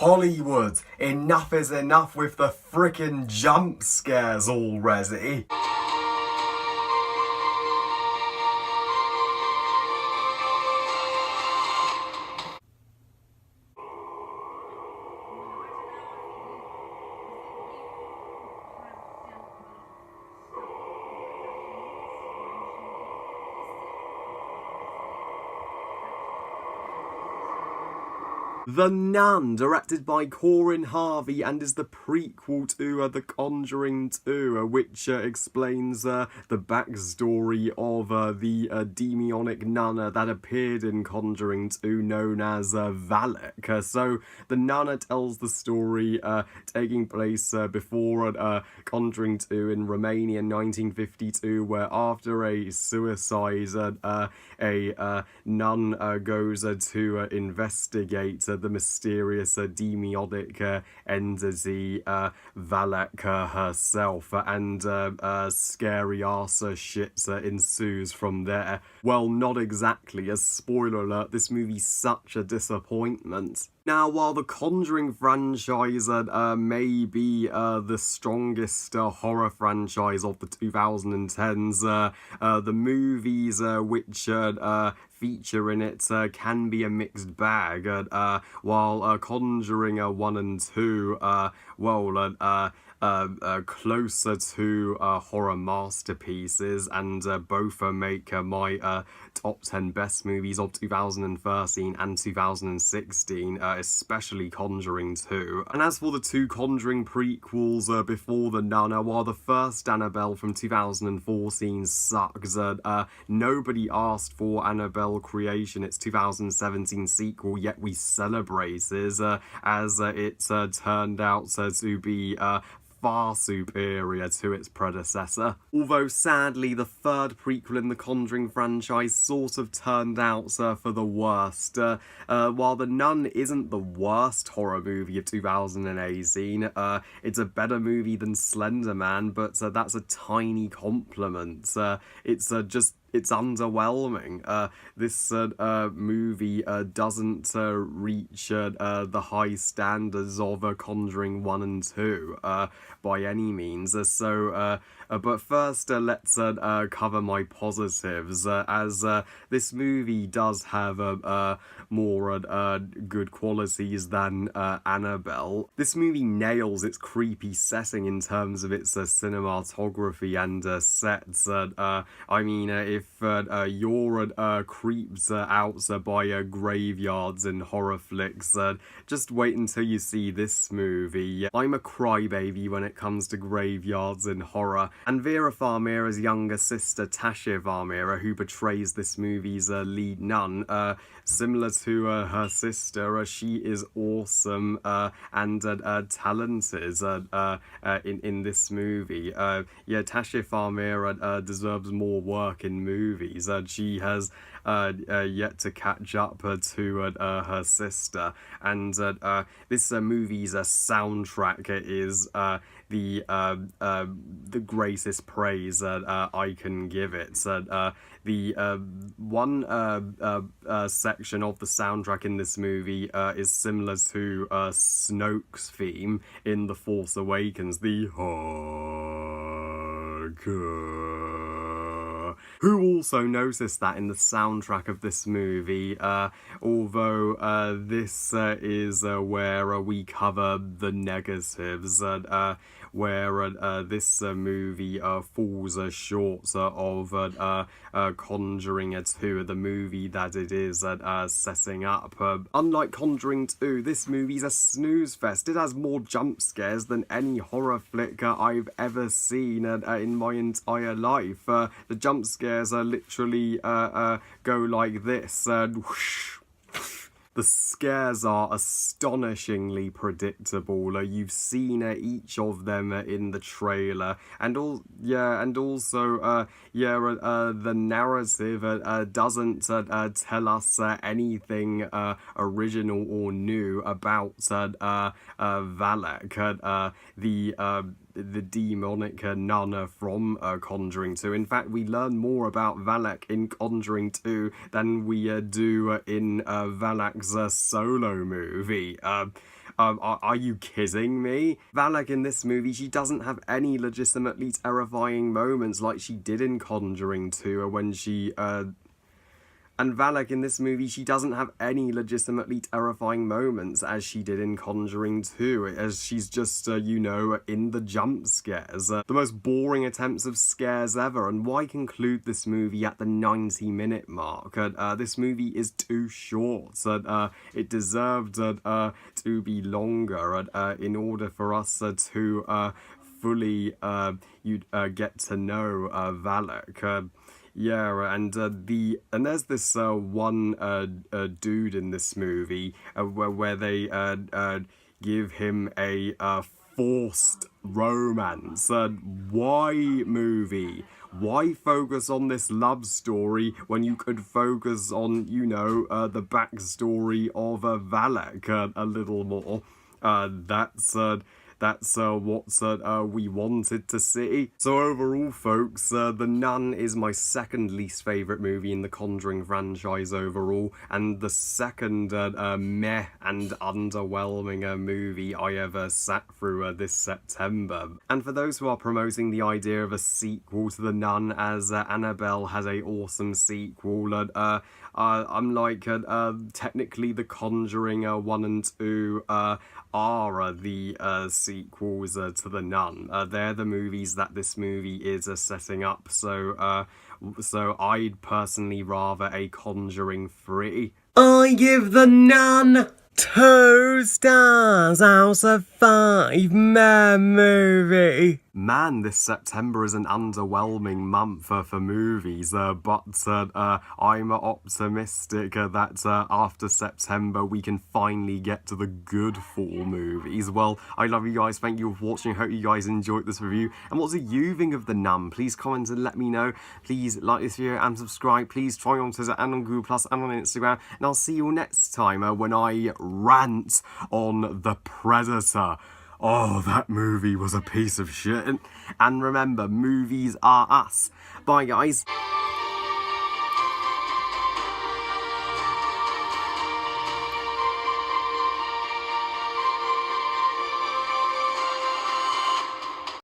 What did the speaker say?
Hollywood, enough is enough with the frickin' jump scares already. The Nun, directed by Corin Harvey, and is the prequel to The Conjuring 2, which explains the backstory of the demonic nun that appeared in Conjuring 2, known as Valak. So, The Nun tells the story taking place before Conjuring 2 in Romania in 1952, where after a suicide, a nun goes to investigate the mysterious demonic entity Valak herself, and scary ass shit ensues from there. Well, not exactly. A spoiler alert, this movie's such a disappointment. Now, while the Conjuring franchise may be the strongest horror franchise of the 2010s, the movies which feature in it can be a mixed bag. While Conjuring 1 and 2, closer to horror masterpieces, and both make my top 10 best movies of 2013 and 2016, especially Conjuring 2. And as for the two Conjuring prequels before The Nun, while the first Annabelle from 2014 sucks, nobody asked for Annabelle Creation, its 2017 sequel, yet we celebrate as it turned out to be far superior to its predecessor. Although sadly the third prequel in the Conjuring franchise sort of turned out for the worst. While The Nun isn't the worst horror movie of 2018, it's a better movie than Slender Man, but that's a tiny compliment. It's underwhelming. This movie doesn't reach the high standards of Conjuring 1 and 2 by any means. But first let's cover my positives, as this movie does have more good qualities than Annabelle. This movie nails its creepy setting in terms of its cinematography and sets. I mean, if you're creeped out by graveyards in horror flicks, just wait until you see this movie. I'm a crybaby when it comes to graveyards in horror, and Vera Farmiga's younger sister Tasha Farmiga, who portrays this movie's lead nun, similar to her sister, she is awesome and talented in this movie. Tasha Farmiga deserves more work in movies. She has yet to catch up to her sister, and this movie's soundtrack is the greatest praise I can give it. The one section of the soundtrack in this movie is similar to Snoke's theme in The Force Awakens, the who also noticed that in the soundtrack of this movie, although this is where we cover the negatives, where this movie falls short of Conjuring 2, the movie that it is setting up. Unlike Conjuring 2, this movie's a snooze fest. It has more jump scares than any horror flick I've ever seen in my entire life. The jump scares literally go like this. Whoosh. The scares are astonishingly predictable. You've seen each of them in the trailer, and also the narrative doesn't tell us anything original or new about Valak, the demonic nun from Conjuring 2. In fact, we learn more about Valak in Conjuring 2 than we do in Valak's solo movie. Are you kidding me? Valak in this movie, she doesn't have any legitimately terrifying moments like she did in Conjuring 2, when she, and Valak in this movie, she doesn't have any legitimately terrifying moments as she did in Conjuring 2, as she's just, in the jump scares. The most boring attempts of scares ever, and why conclude this movie at the 90-minute mark? This movie is too short, it deserved to be longer in order for us to fully get to know Valak. Yeah, and there's this one dude in this movie where they give him a forced romance. Why movie? Why focus on this love story when you could focus on, the backstory of Valak a little more? That's what we wanted to see. So overall, folks, The Nun is my second least favourite movie in the Conjuring franchise overall, and the second meh and underwhelming movie I ever sat through this September. And for those who are promoting the idea of a sequel to The Nun, as Annabelle has a awesome sequel, I'm like, technically The Conjuring 1 and 2 are the sequels to The Nun. They're the movies that this movie is setting up, so I'd personally rather a Conjuring 3. I give The Nun 2 stars out of 5, movie. Man, this September is an underwhelming month for movies, but I'm optimistic that after September we can finally get to the good fall movies. Well, I love you guys, thank you for watching, hope you guys enjoyed this review, and what do you think of The Nun? Please comment and let me know. Please like this video and subscribe. Please try on Twitter and on Google Plus and on Instagram, and I'll see you all next time when I rant on The Predator. Oh, that movie was a piece of shit. And remember, movies are us. Bye, guys.